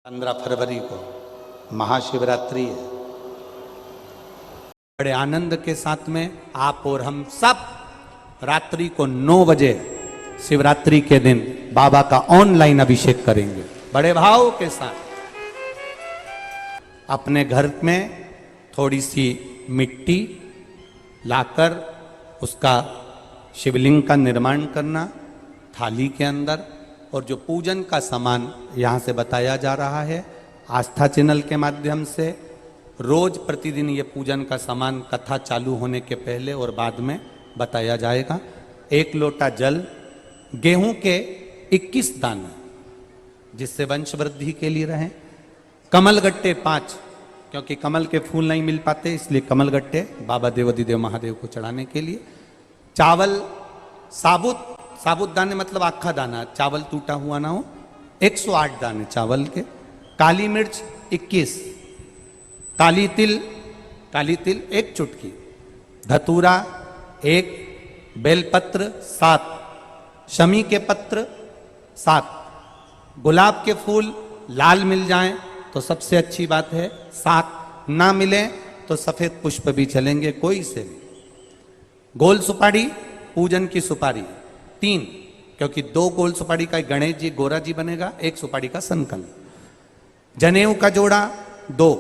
15 फरवरी को महाशिवरात्रि है। बड़े आनंद के साथ में आप और हम सब रात्रि को 9 बजे शिवरात्रि के दिन बाबा का ऑनलाइन अभिषेक करेंगे। बड़े भाव के साथ अपने घर में थोड़ी सी मिट्टी लाकर उसका शिवलिंग का निर्माण करना थाली के अंदर, और जो पूजन का सामान यहाँ से बताया जा रहा है आस्था चैनल के माध्यम से, रोज प्रतिदिन ये पूजन का सामान कथा चालू होने के पहले और बाद में बताया जाएगा। 1 लोटा जल, गेहूं के 21 दाने जिससे वंश वृद्धि के लिए रहें, कमलगट्टे 5 क्योंकि कमल के फूल नहीं मिल पाते इसलिए कमलगट्टे बाबा देवाधिदेव महादेव को चढ़ाने के लिए, चावल साबुत दाने मतलब आखा दाना, चावल टूटा हुआ ना हो, 108 दाने चावल के, काली मिर्च 21, काली तिल 1 चुटकी, धतूरा 1, बेलपत्र 7, शमी के पत्र 7, गुलाब के फूल लाल मिल जाएं तो सबसे अच्छी बात है 7, ना मिले तो सफेद पुष्प भी चलेंगे कोई से भी। गोल सुपारी पूजन की सुपारी 3 क्योंकि 2 गोल सुपारी का गणेश जी गोरा जी बनेगा, 1 सुपारी का संकल्प, जनेऊ का जोड़ा 2,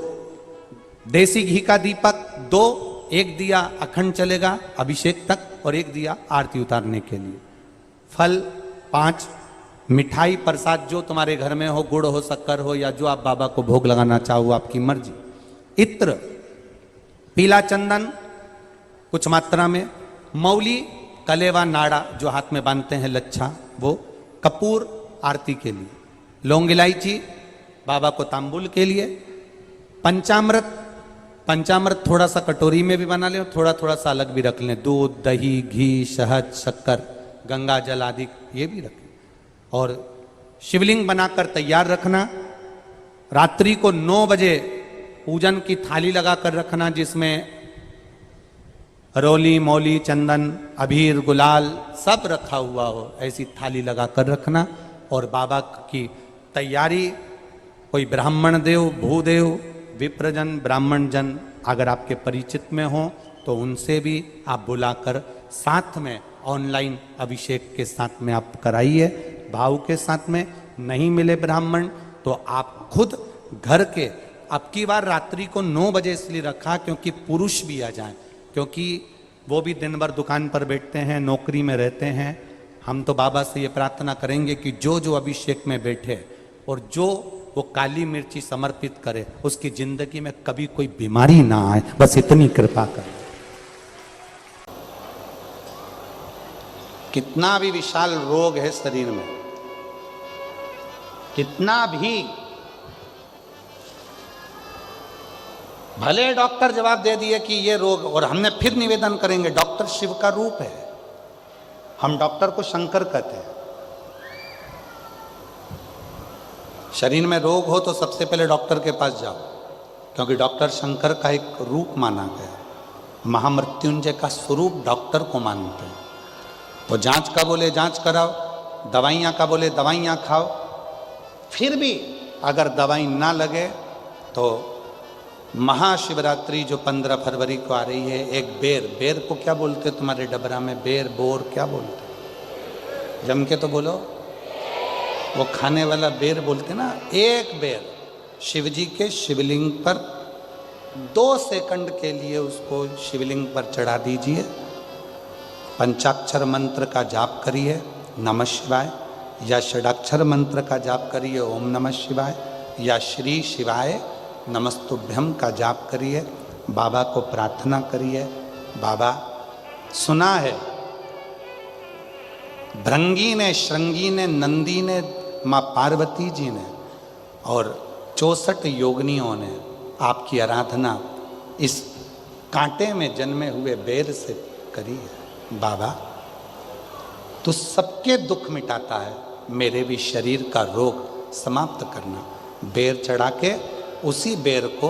देसी घी का दीपक 2, 1 दिया अखंड चलेगा अभिषेक तक और 1 दिया आरती उतारने के लिए, फल 5, मिठाई प्रसाद जो तुम्हारे घर में हो, गुड़ हो शक्कर हो या जो आप बाबा को भोग लगाना चाहो आपकी मर्जी, इत्र, पीला चंदन कुछ मात्रा में, मौली कलेवा नाड़ा जो हाथ में बांधते हैं लच्छा वो, कपूर आरती के लिए, लौंग इलायची बाबा को तांबुल के लिए, पंचामृत थोड़ा सा कटोरी में भी बना लें और थोड़ा थोड़ा सा अलग भी रख लें, दूध दही घी शहद शक्कर गंगा जल आदि ये भी रखें, और शिवलिंग बनाकर तैयार रखना। रात्रि को 9 बजे पूजन की थाली लगाकर रखना जिसमें रोली मौली चंदन अबीर गुलाल सब रखा हुआ हो, ऐसी थाली लगाकर रखना। और बाबा की तैयारी, कोई ब्राह्मण देव भूदेव विप्रजन ब्राह्मण जन अगर आपके परिचित में हो तो उनसे भी आप बुलाकर साथ में ऑनलाइन अभिषेक के साथ में आप कराइए भाव के साथ में। नहीं मिले ब्राह्मण तो आप खुद घर के, अब की बार रात्रि को 9 बजे इसलिए रखा क्योंकि पुरुष भी आ जाएं, क्योंकि वो भी दिन भर दुकान पर बैठते हैं, नौकरी में रहते हैं। हम तो बाबा से ये प्रार्थना करेंगे कि जो जो अभिषेक में बैठे और जो वो काली मिर्ची समर्पित करे उसकी जिंदगी में कभी कोई बीमारी ना आए, बस इतनी कृपा करें। कितना भी विशाल रोग है शरीर में, कितना भी, भले डॉक्टर जवाब दे दिए कि ये रोग, और हमने फिर निवेदन करेंगे डॉक्टर शिव का रूप है, हम डॉक्टर को शंकर कहते हैं। शरीर में रोग हो तो सबसे पहले डॉक्टर के पास जाओ, क्योंकि डॉक्टर शंकर का एक रूप माना गया, महामृत्युंजय का स्वरूप डॉक्टर को मानते हैं। तो जांच का बोले जांच कराओ, दवाइयाँ का बोले दवाइयाँ खाओ, फिर भी अगर दवाई ना लगे तो महाशिवरात्रि जो 15 फरवरी को आ रही है, एक बेर को क्या बोलते तुम्हारे डबरा में, बेर बोर क्या बोलते, जम के तो बोलो, वो खाने वाला बेर बोलते ना, एक बेर शिवजी के शिवलिंग पर 2 सेकंड के लिए उसको शिवलिंग पर चढ़ा दीजिए, पंचाक्षर मंत्र का जाप करिए नमः शिवाय, या षडाक्षर मंत्र का जाप करिए ओम नमः शिवाय, या श्री शिवाय नमस्तुभ्यम का जाप करिए, बाबा को प्रार्थना करिए। बाबा सुना है भृंगी ने, श्रृंगी ने, नंदी ने, माँ पार्वती जी ने और 64 योगिनियों ने आपकी आराधना इस कांटे में जन्मे हुए बेर से करी है। बाबा तो सबके दुख मिटाता है, मेरे भी शरीर का रोग समाप्त करना। बेर चढ़ा के उसी बेर को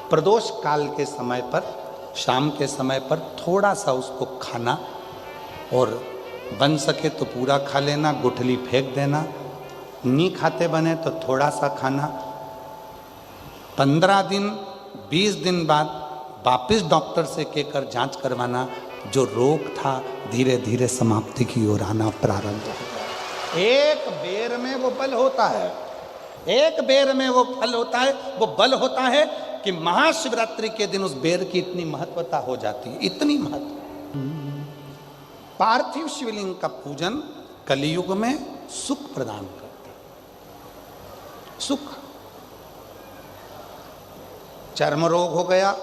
प्रदोष काल के समय पर, शाम के समय पर थोड़ा सा उसको खाना, और बन सके तो पूरा खा लेना, गुठली फेंक देना, नहीं खाते बने तो थोड़ा सा खाना, 15 दिन 20 दिन बाद वापिस डॉक्टर से कहकर जांच करवाना, जो रोग था धीरे धीरे समाप्ति की ओर आना प्रारंभ हो। एक बेर में वो बल होता है, एक बेर में वो फल होता है, वो बल होता है कि महाशिवरात्रि के दिन उस बेर की इतनी महत्वता हो जाती है, इतनी महत्व। पार्थिव शिवलिंग का पूजन कलियुग में सुख प्रदान करता है, सुख। चर्म रोग हो गया,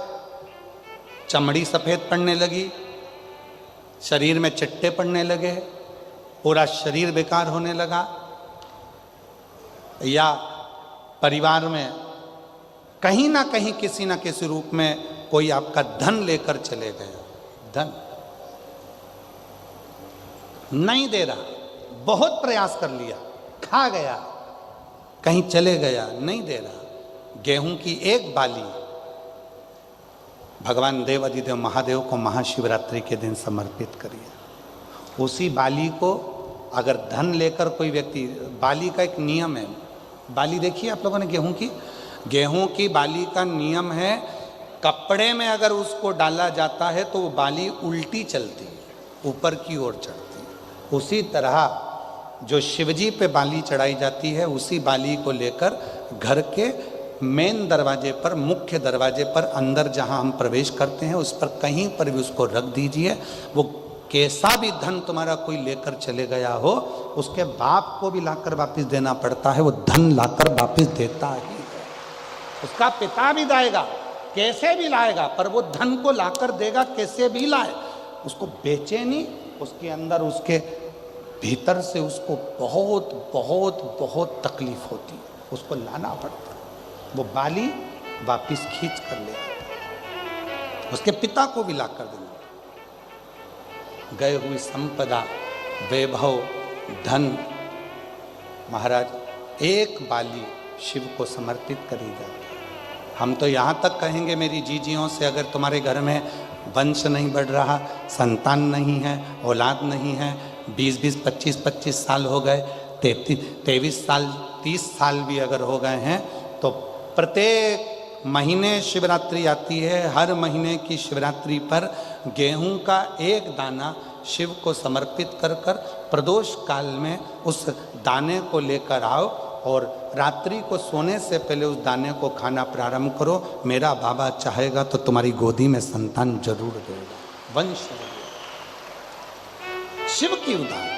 चमड़ी सफेद पड़ने लगी, शरीर में चिट्टे पड़ने लगे, पूरा शरीर बेकार होने लगा, या परिवार में कहीं ना कहीं किसी ना किसी रूप में कोई आपका धन लेकर चले गए, धन नहीं दे रहा, बहुत प्रयास कर लिया, खा गया, कहीं चले गया, नहीं दे रहा। गेहूं की एक बाली भगवान देव अधिदेव महादेव को महाशिवरात्रि के दिन समर्पित करिए। उसी बाली को अगर धन लेकर कोई व्यक्ति, बाली का एक नियम है, बाली देखिए आप लोगों ने गेहूं की बाली का नियम है, कपड़े में अगर उसको डाला जाता है तो वो बाली उल्टी चलती है, ऊपर की ओर चढ़ती है। उसी तरह जो शिवजी पे बाली चढ़ाई जाती है, उसी बाली को लेकर घर के मेन दरवाजे पर, मुख्य दरवाजे पर अंदर जहां हम प्रवेश करते हैं, उस पर कहीं पर भी उसको रख दीजिए। वो कैसा भी धन तुम्हारा कोई लेकर चले गया हो, उसके बाप को भी लाकर वापस देना पड़ता है, वो धन लाकर वापस देता ही है। उसका पिता भी लाएगा, कैसे भी लाएगा, पर वो धन को लाकर देगा, कैसे भी लाए, उसको बेचे नहीं, उसके अंदर, उसके भीतर से उसको बहुत बहुत बहुत तकलीफ होती है, उसको लाना पड़ता है। वो बाली वापिस खींच कर ले आता, उसके पिता को भी लाकर देना। गए हुई संपदा, वैभव, धन, महाराज एक बाली शिव को समर्पित करी जाती है। हम तो यहाँ तक कहेंगे मेरी जीजियों से, अगर तुम्हारे घर में वंश नहीं बढ़ रहा, संतान नहीं है, औलाद नहीं है, 20-20, 25-25 साल हो गए, 23 साल, 30 साल भी अगर हो गए हैं, तो प्रत्येक महीने शिवरात्रि आती है, हर महीने की शिवरात्रि पर गेहूं का एक दाना शिव को समर्पित कर कर प्रदोष काल में उस दाने को लेकर आओ और रात्रि को सोने से पहले उस दाने को खाना प्रारंभ करो। मेरा बाबा चाहेगा तो तुम्हारी गोदी में संतान जरूर देगा, वंश देगा। शिव की उदाहरण,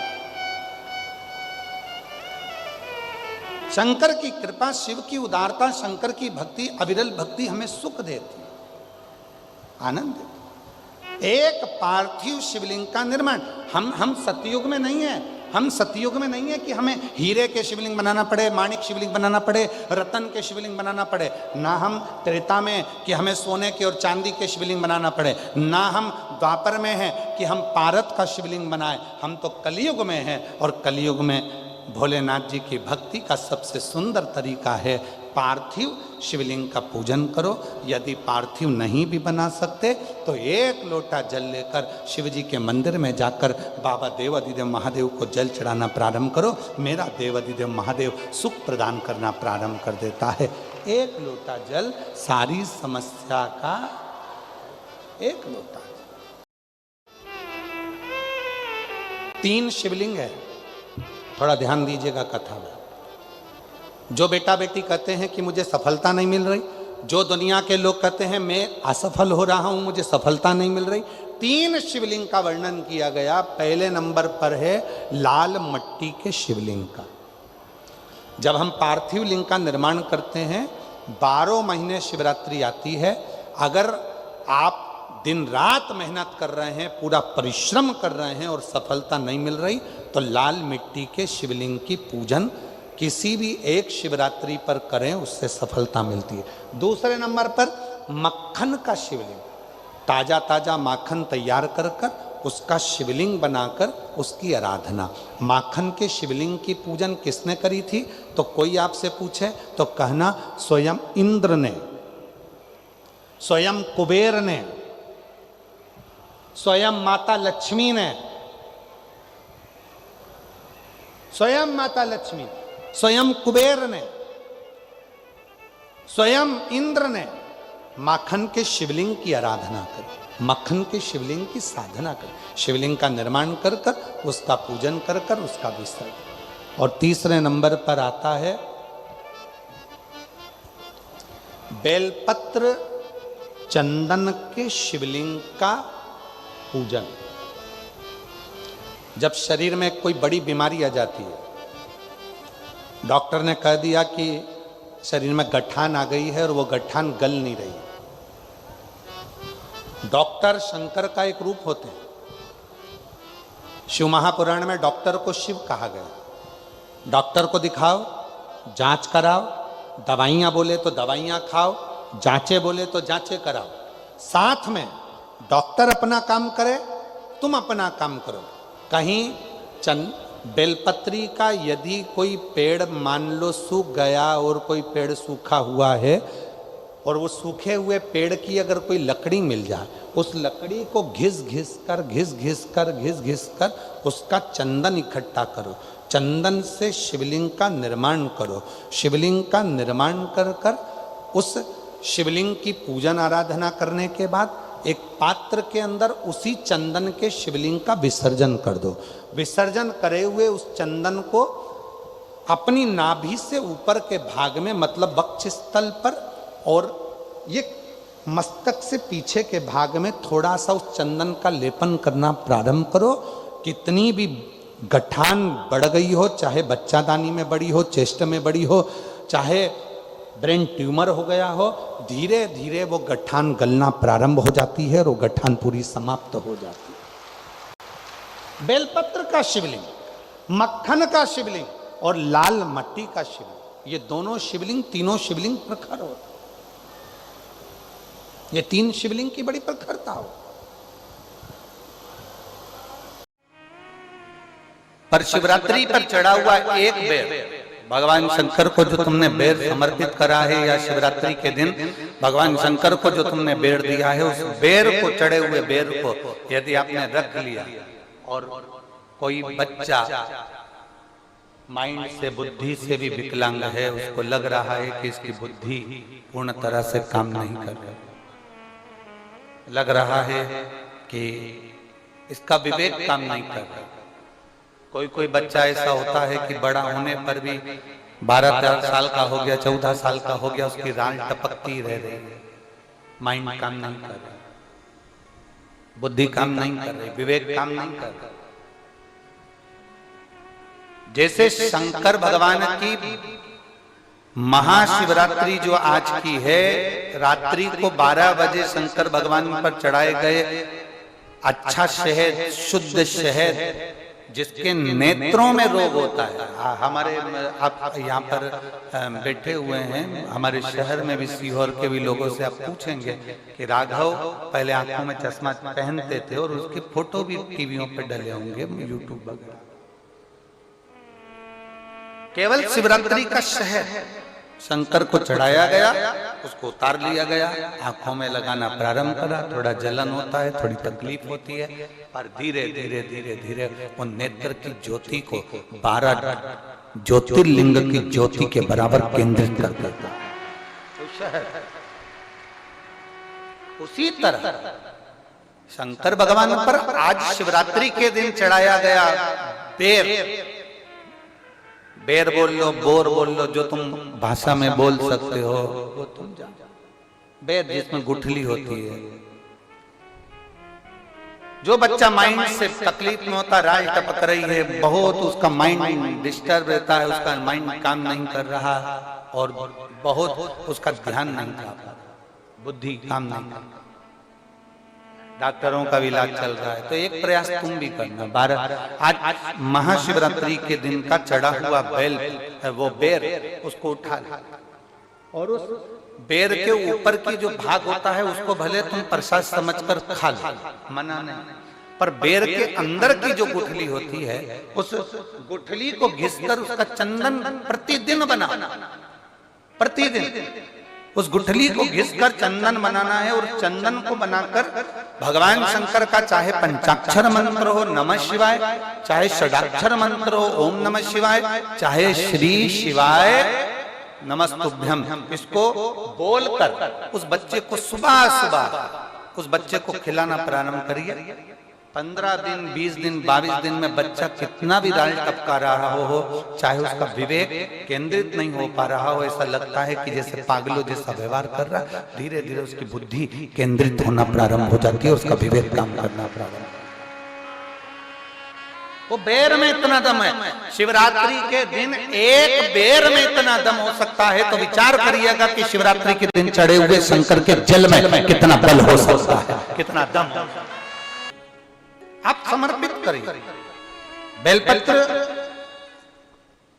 शंकर की कृपा, शिव की उदारता, शंकर की भक्ति, अविरल भक्ति हमें सुख देती, आनंद देती। एक पार्थिव शिवलिंग का निर्माण, हम सतयुग में नहीं है, हम सतयुग में नहीं है कि हमें हीरे के शिवलिंग बनाना पड़े, माणिक शिवलिंग बनाना पड़े, रतन के शिवलिंग बनाना पड़े, ना हम त्रेता में कि हमें सोने के और चांदी के शिवलिंग बनाना पड़े, ना हम द्वापर में हैं कि हम पारत का शिवलिंग बनाए। हम तो कलयुग में हैं, और कलयुग में भोलेनाथ जी की भक्ति का सबसे सुंदर तरीका है पार्थिव शिवलिंग का पूजन करो। यदि पार्थिव नहीं भी बना सकते तो एक लोटा जल लेकर शिव जी के मंदिर में जाकर बाबा देव अधिदेव महादेव को जल चढ़ाना प्रारंभ करो। मेरा देव अधिदेव महादेव सुख प्रदान करना प्रारंभ कर देता है। एक लोटा जल सारी समस्या का, एक लोटा। 3 शिवलिंग है, थोड़ा ध्यान दीजिएगा कथा में। जो बेटा बेटी कहते हैं कि मुझे सफलता नहीं मिल रही, जो दुनिया के लोग कहते हैं मैं असफल हो रहा हूं, मुझे सफलता नहीं मिल रही, 3 शिवलिंग का वर्णन किया गया। पहले नंबर पर है लाल मट्टी के शिवलिंग का। जब हम पार्थिव लिंग का निर्माण करते हैं, 12 महीने शिवरात्रि आती है, अगर आप दिन रात मेहनत कर रहे हैं, पूरा परिश्रम कर रहे हैं और सफलता नहीं मिल रही, तो लाल मिट्टी के शिवलिंग की पूजन किसी भी एक शिवरात्रि पर करें, उससे सफलता मिलती है। दूसरे नंबर पर मक्खन का शिवलिंग, ताजा ताजा माखन तैयार कर कर उसका शिवलिंग बनाकर उसकी आराधना। माखन के शिवलिंग की पूजन किसने करी थी? तो कोई आपसे पूछे तो कहना स्वयं इंद्र ने, स्वयं कुबेर ने, स्वयं माता लक्ष्मी ने, स्वयं माता लक्ष्मी। स्वयं कुबेर ने, स्वयं इंद्र ने माखन के शिवलिंग की आराधना करी, मक्खन के शिवलिंग की साधना करी, शिवलिंग का निर्माण कर कर उसका पूजन कर कर उसका विसर्जन। और तीसरे नंबर पर आता है बेलपत्र चंदन के शिवलिंग का पूजन। जब शरीर में कोई बड़ी बीमारी आ जाती है, डॉक्टर ने कह दिया कि शरीर में गठान आ गई है और वो गठान गल नहीं रही, डॉक्टर शंकर का एक रूप होते हैं। शिव महापुराण में डॉक्टर को शिव कहा गया। डॉक्टर को दिखाओ, जांच कराओ, दवाइयां बोले तो दवाइयां खाओ, जांचे बोले तो जांचे कराओ। साथ में डॉक्टर अपना काम करे, तुम अपना काम करो। कहीं बेलपत्री का यदि कोई पेड़ मान लो सूख गया और कोई पेड़ सूखा हुआ है, और वो सूखे हुए पेड़ की अगर कोई लकड़ी मिल जाए, उस लकड़ी को घिस घिस कर उसका चंदन इकट्ठा करो, चंदन से शिवलिंग का निर्माण करो, शिवलिंग का निर्माण कर कर उस शिवलिंग की पूजन आराधना करने के बाद एक पात्र के अंदर उसी चंदन के शिवलिंग का विसर्जन कर दो। विसर्जन करे हुए उस चंदन को अपनी नाभि से ऊपर के भाग में, मतलब वक्ष स्थल पर और ये मस्तक से पीछे के भाग में थोड़ा सा उस चंदन का लेपन करना प्रारंभ करो। कितनी भी गठान बढ़ गई हो, चाहे बच्चादानी में बड़ी हो, चेस्ट में बड़ी हो, चाहे ब्रेन ट्यूमर हो गया हो, धीरे धीरे वो गठान गलना प्रारंभ हो जाती है और वो गठान पूरी समाप्त हो जाती है। बेलपत्र का शिवलिंग, मक्खन का शिवलिंग और लाल मट्टी का शिवलिंग, ये दोनों शिवलिंग, तीनों शिवलिंग प्रखर हो। ये तीन शिवलिंग की बड़ी प्रखरता हो। पर शिवरात्रि पर चढ़ा हुआ एक बेर, भगवान शंकर को जो तुमने बेर समर्पित करा है, या शिवरात्रि के दिन भगवान शंकर को जो तुमने बेर दिया है, उस बेर को, चढ़े हुए बेर को यदि आपने रख लिया और कोई बच्चा माइंड से, बुद्धि से भी विकलांग है, उसको लग रहा है कि इसकी बुद्धि पूर्ण तरह से काम नहीं कर रही, लग रहा है कि इसका विवेक काम नहीं कर रहा, कोई बच्चा ऐसा होता है कि बड़ा होने पर भी 12 साल का हो गया, 14 साल का हो गया, उसकी राल टपकती रह रही है, माइंड काम नहीं कर रहा, बुद्धि काम नहीं कर रही, विवेक काम नहीं कर रहा। जैसे शंकर भगवान की महाशिवरात्रि जो आज की है, रात्रि को 12 बजे शंकर भगवान पर चढ़ाए गए अच्छा शहद, शुद्ध शहद, जिसके नेत्रों में रोग होता है। हमारे आप यहाँ पर बैठे हुए हैं, हमारे शहर में भी, सीहोर के भी लोगों से आप पूछेंगे कि राघव पहले आंखों में चश्मा पहनते थे और उसकी फोटो भी टीवियों पे डले होंगे, यूट्यूब वगैरह। केवल शिवरात्रि का शहद शंकर को चढ़ाया गया, उसको उतार लिया गया, आंखों में लगाना प्रारंभ करा। थोड़ा जलन होता है, थोड़ी तकलीफ होती है, पर धीरे धीरे धीरे धीरे वो नेत्र की ज्योति को 12 ज्योतिर्लिंग की ज्योति के बराबर केंद्रित कर देता है। उसी तरह शंकर भगवान पर आज शिवरात्रि के दिन चढ़ाया गया बेर बोल लो, बोर बोल लो, जो तुम भाषा में बोल सकते हो वो तुम जानो। बेर जिसमें गुठली होती है, जो बच्चा माइंड से तकलीफ में होता, राल टपक रही है, बहुत उसका माइंड डिस्टर्ब रहता है, उसका माइंड काम नहीं कर रहा और बहुत उसका ध्यान नहीं कर रहा, बुद्धि काम नहीं कर रहा, डॉक्टरों का भी इलाज चल रहा है, तो एक प्रयास तुम भी करना। 12 आज महाशिवरात्रि के दिन का चढ़ा हुआ बेल, वो बेर, उसको उठा और उस बेर के ऊपर की जो भाग होता है उसको भले तुम प्रसाद समझकर खा लो, मना नहीं, पर बेर के अंदर की जो गुठली होती है, उस गुठली को घिसकर उसका चंदन प्रतिदिन बना, प्रतिदिन उस गुठली को घिसकर चंदन बनाना है और चंदन को बनाकर भगवान शंकर का चाहे पंचाक्षर मंत्र हो नमः शिवाय, चाहे षडाक्षर मंत्र हो ओम नमः शिवाय, चाहे श्री शिवाय नमस्तुभ्यम, इसको बोलकर उस बच्चे को सुबह सुबह उस बच्चे को खिलाना प्रारंभ करिए। 15 दिन 20 दिन 22 दिन में बच्चा कितना भी दाल टपका रहा हो, चाहे उसका विवेक केंद्रित नहीं हो पा रहा हो, ऐसा लगता है कि जैसे पागलों जैसा व्यवहार कर रहा, धीरे धीरे उसकी बुद्धि केंद्रित होना प्रारंभ हो जाती है, उसका विवेक काम करना प्रारंभ। वो बेर में इतना दम है, शिवरात्रि के दिन एक बेर में इतना दम हो सकता है, तो विचार करिएगा कि शिवरात्रि के दिन चढ़े हुए शंकर के जल में कितना बल हो सकता है, कितना दम। आप समर्पित करिए। बेलपत्र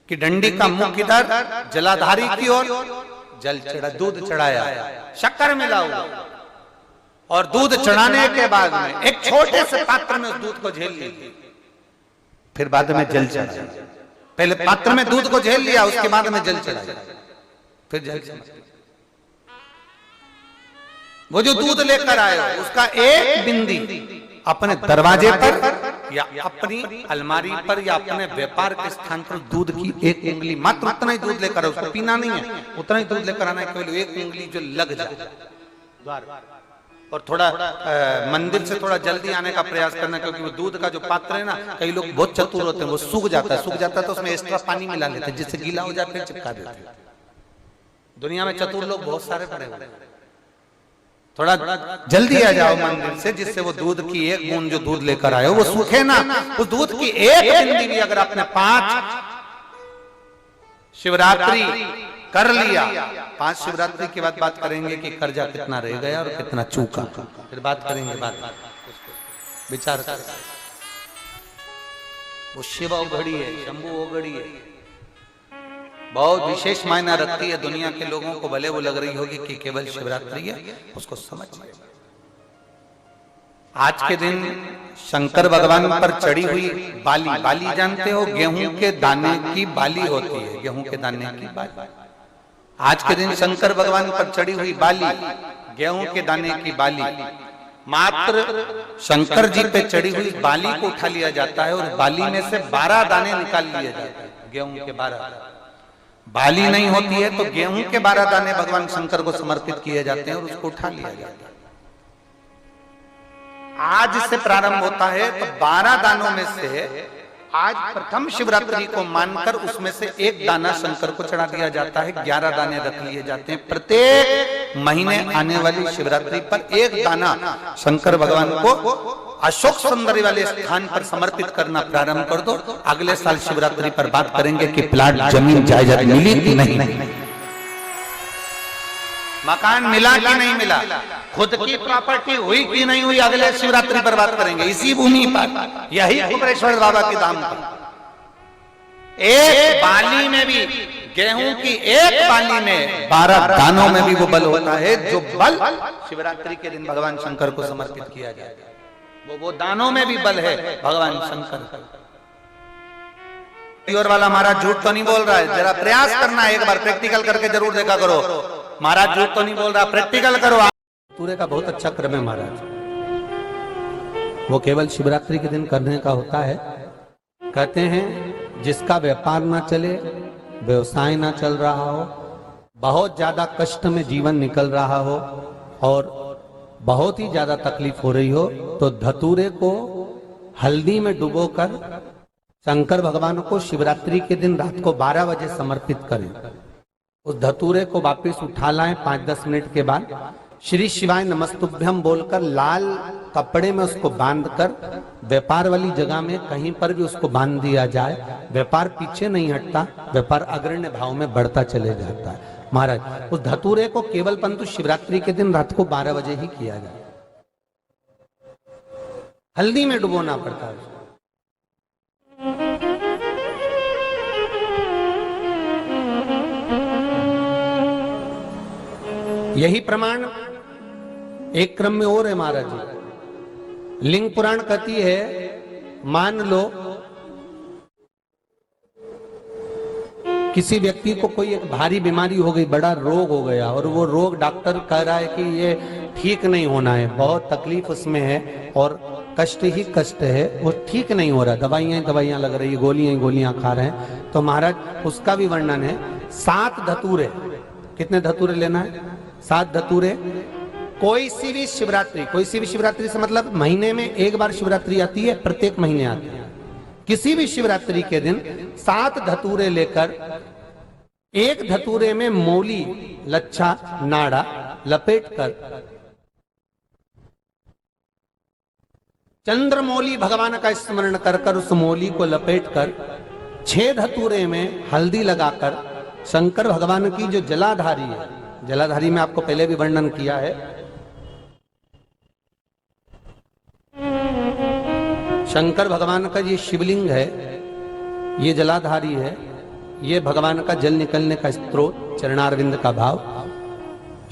की डंडी का मुख इधर, जलाधारी की ओर, जल चढ़ा, दूध चढ़ाया, शक्कर मिलाओ और दूध चढ़ाने के बाद में एक छोटे से पात्र में उस दूध को झेल लीजिए, फिर बाद में जल चढ़ाया। पहले पात्र में दूध को झेल लिया, उसके बाद में जल चढ़ाया, फिर जल चढ़ाया। वो जो दूध लेकर आए उसका एक बिंदी अपने दरवाजे पर या अपनी अलमारी पर या अपने व्यापार के स्थान पर दूध की एक उंगली, मात्र उतना ही दूध लेकर, उसको पीना नहीं है, उतना ही दूध लेकर आना है, केवल एक उंगली जो लग जाए द्वार, और थोड़ा मंदिर से थोड़ा जल्दी आने का प्रयास करना, क्योंकि वो दूध का जो पात्र है ना, कई लोग बहुत चतुर होते हैं, वो सूख जाता है तो उसमें एक्स्ट्रा पानी मिला लेते हैं, जिससे गीला हो जाए फिर चिपका देते हैं। दुनिया में चतुर लोग बहुत सारे पड़े हुए हैं। थोड़ा जल्दी आ जाओ मंदिर से, जिससे वो दूध की एक बूंद जो दूध लेकर आए वो सूखे ना, उस दूध की एक बूंद भी अगर आपने 5 शिवरात्रि कर लिया, 5 शिवरात्रि के बाद बात करेंगे कि कर्जा कितना रह गया और कितना चूका, फिर बात करेंगे, बात विचार कर। वो शिव औघड़ी है, शंभु औघड़ी है, बहुत विशेष मायना रखती है। दुनिया के लोगों को भले वो लग रही होगी कि केवल शिवरात्रि है, उसको समझ। आज के दिन शंकर भगवान पर चढ़ी हुई बाली, बाली जानते हो, गेहूं के दाने की बाली होती है, गेहूं के दाने की बाली। आज के दिन शंकर भगवान पर चढ़ी हुई बाली, गेहूं के दाने की बाली, मात्र शंकर जी पे चढ़ी हुई बाली को उठा लिया जाता है और बाली में से 12 दाने निकाल लिए जाते हैं, गेहूं के 12। बाली नहीं होती है तो गेहूं के 12 दाने भगवान शंकर को समर्पित किए जाते हैं और उसको उठा लिया जाता है। आज से प्रारंभ होता है, तो 12 दानों में से आज प्रथम शिवरात्रि को मानकर उसमें से एक दाना शंकर को चढ़ा दिया जाता है, 11 दाने रख लिए जाते हैं। प्रत्येक महीने आने वाली शिवरात्रि पर एक दाना शंकर भगवान को अशोक सुंदरी वाले स्थान पर समर्पित करना प्रारंभ कर दो। अगले साल शिवरात्रि पर बात करेंगे कि प्लाट, जमीन, जायदाद मिली कि नहीं, मकान मिला कि नहीं मिला, खुद की प्रॉपर्टी हुई कि नहीं हुई, अगले शिवरात्रि पर बात करेंगे। इसी भूमि पर, यही कुबेरेश्वर बाबा के धाम पर, एक बाली में भी, गेहूं की एक बाली में 12 दानों में भी वो बल होता है, जो बल शिवरात्रि के दिन भगवान शंकर को समर्पित किया जाएगा। वो दानों में भी बल है भगवान शंकर का। और वाला महाराज झूठ तो नहीं बोल रहा है, जरा प्रयास करना, एक बार प्रैक्टिकल करके जरूर देखा करो। महाराज झूठ तो नहीं बोल रहा, प्रैक्टिकल करो। पूरे का बहुत अच्छा क्रम है महाराज, वो केवल शिवरात्रि के दिन करने का होता है। कहते हैं जिसका व्यापार ना चले, व्यवसाय ना चल रहा हो, बहुत ज्यादा कष्ट में जीवन निकल रहा हो और बहुत ही ज्यादा तकलीफ हो रही हो, तो धतूरे को हल्दी में डुबोकर शंकर भगवान को शिवरात्रि के दिन रात को 12 बजे समर्पित करें। उस धतूरे को वापस उठा लाएं 5-10 मिनट के बाद, श्री शिवाय नमस्तुभ्यम बोलकर लाल कपड़े में उसको बांधकर व्यापार वाली जगह में कहीं पर भी उसको बांध दिया जाए। व्यापार पीछे नहीं हटता, व्यापार अग्रण्य भाव में बढ़ता चले जाता है। महाराज उस धतूरे को केवल परंतु शिवरात्रि के दिन रात को 12 बजे ही किया जाए, हल्दी में डुबोना पड़ता है। यही प्रमाण एक क्रम में और है महाराज जी। लिंग पुराण कहती है, मान लो किसी व्यक्ति को कोई एक भारी बीमारी हो गई, बड़ा रोग हो गया, और वो रोग डॉक्टर कह रहा है कि ये ठीक नहीं होना है, बहुत तकलीफ उसमें है और कष्ट ही कष्ट है, वो ठीक नहीं हो रहा, दवाइयां लग रही, गोलियां खा रहे हैं, तो महाराज उसका भी वर्णन है। 7 धतूरे, कितने धतूरे लेना है? 7 धतूरे। कोई सी भी शिवरात्रि से मतलब महीने में एक बार शिवरात्रि आती है, प्रत्येक महीने आती है। किसी भी शिवरात्रि के दिन 7 धतूरे लेकर, एक धतूरे में मौली, लच्छा, नाड़ा लपेटकर, चंद्रमौली भगवान का स्मरण कर उस मौली को लपेटकर 6 धतूरे में हल्दी लगाकर शंकर भगवान की जो जलाधारी है, जलाधारी में आपको पहले भी वर्णन किया है, शंकर भगवान का ये शिवलिंग है, ये जलाधारी है, ये भगवान का जल निकलने का स्रोत, चरणारविंद का भाव।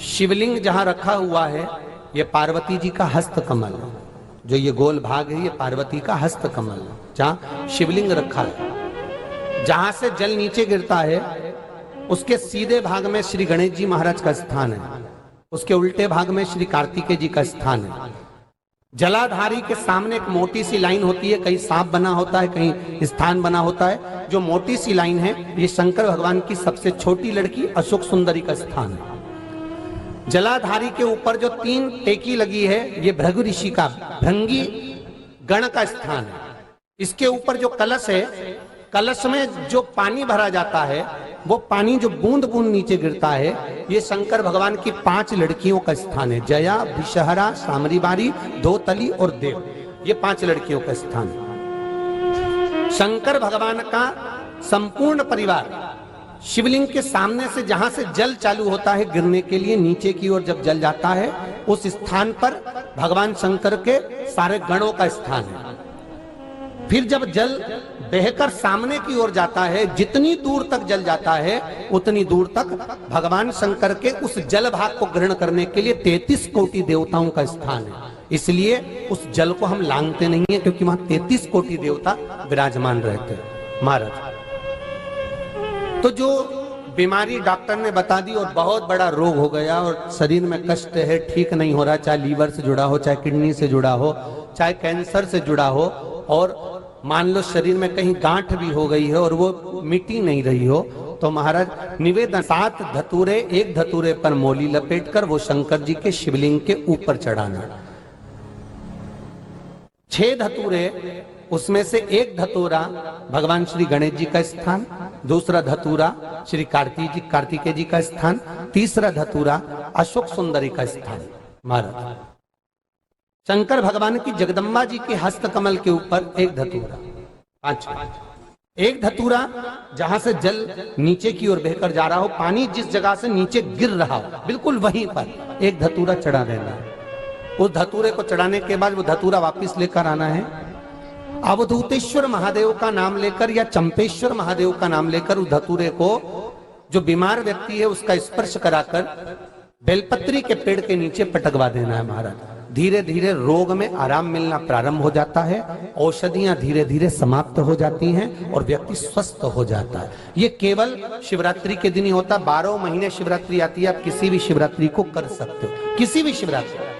शिवलिंग जहां रखा हुआ है ये पार्वती जी का हस्त कमल, जो ये गोल भाग है ये पार्वती का हस्त कमल, जहां शिवलिंग रखा है। जहां से जल नीचे गिरता है उसके सीधे भाग में श्री गणेश जी महाराज का स्थान है, उसके उल्टे भाग में श्री कार्तिकेय जी का स्थान है। जलाधारी के सामने एक मोटी सी लाइन होती है, कहीं सांप बना होता है, कहीं स्थान बना होता है। जो मोटी सी लाइन है ये शंकर भगवान की सबसे छोटी लड़की अशोक सुंदरी का स्थान है। जलाधारी के ऊपर जो 3 टेकी लगी है ये भृगु ऋषि का, भृंगी गण का स्थान है। इसके ऊपर जो कलश है, कलश में जो पानी भरा जाता है, वो पानी जो बूंद बूंद नीचे गिरता है, ये शंकर भगवान की 5 लड़कियों का स्थान है। जया, विषहरा, सामरीबारी, धोतली और देव, ये 5 लड़कियों का स्थान है। शंकर भगवान का संपूर्ण परिवार शिवलिंग के सामने से, जहां से जल चालू होता है गिरने के लिए नीचे की ओर, जब जल जाता है उस स्थान पर भगवान शंकर के सारे गणों का स्थान है। फिर जब जल बहकर सामने की ओर जाता है, जितनी दूर तक जल जाता है उतनी दूर तक भगवान शंकर के उस जल भाग को ग्रहण करने के लिए 33 कोटि देवताओं का स्थान है। इसलिए उस जल को हम लांघते नहीं है, क्योंकि वहां 33 कोटि देवता विराजमान रहते हैं महाराज। तो जो बीमारी डॉक्टर ने बता दी और बहुत बड़ा रोग हो गया और शरीर में कष्ट है, ठीक नहीं हो रहा, चाहे लीवर से जुड़ा हो, चाहे किडनी से जुड़ा हो, चाहे कैंसर से जुड़ा हो, और मान लो शरीर में कहीं गांठ भी हो गई है और वो मिटी नहीं रही हो, तो महाराज निवेदन 7 धतूरे, एक धतूरे पर मौली लपेटकर वो शंकर जी के शिवलिंग के ऊपर चढ़ाना। 6 धतूरे, उसमें से एक धतूरा भगवान श्री गणेश जी का स्थान, दूसरा धतूरा श्री कार्तिकेय जी का स्थान, तीसरा धतूरा अशोक सुंदरी का स्थान। महाराज शंकर भगवान की जगदम्बा जी के हस्त कमल के ऊपर एक धतूरा, 5, एक धतूरा जहां से जल नीचे की ओर बहकर जा रहा हो, पानी जिस जगह से नीचे गिर रहा हो बिल्कुल वहीं पर एक धतूरा चढ़ा देना है। उस धतूरे को चढ़ाने के बाद वो धतूरा वापस लेकर आना है, अवधूतेश्वर महादेव का नाम लेकर या चंपेश्वर महादेव का नाम लेकर उस धतूरे को, जो बीमार व्यक्ति है उसका स्पर्श कराकर बेलपत्री के पेड़ के नीचे पटकवा देना है। महाराज धीरे धीरे रोग में आराम मिलना प्रारंभ हो जाता है, औषधियां धीरे धीरे समाप्त हो जाती हैं और व्यक्ति स्वस्थ हो जाता है। ये केवल शिवरात्रि के दिन ही होता, 12 महीने शिवरात्रि आती है, आप किसी भी शिवरात्रि को कर सकते हो, किसी भी शिवरात्रि।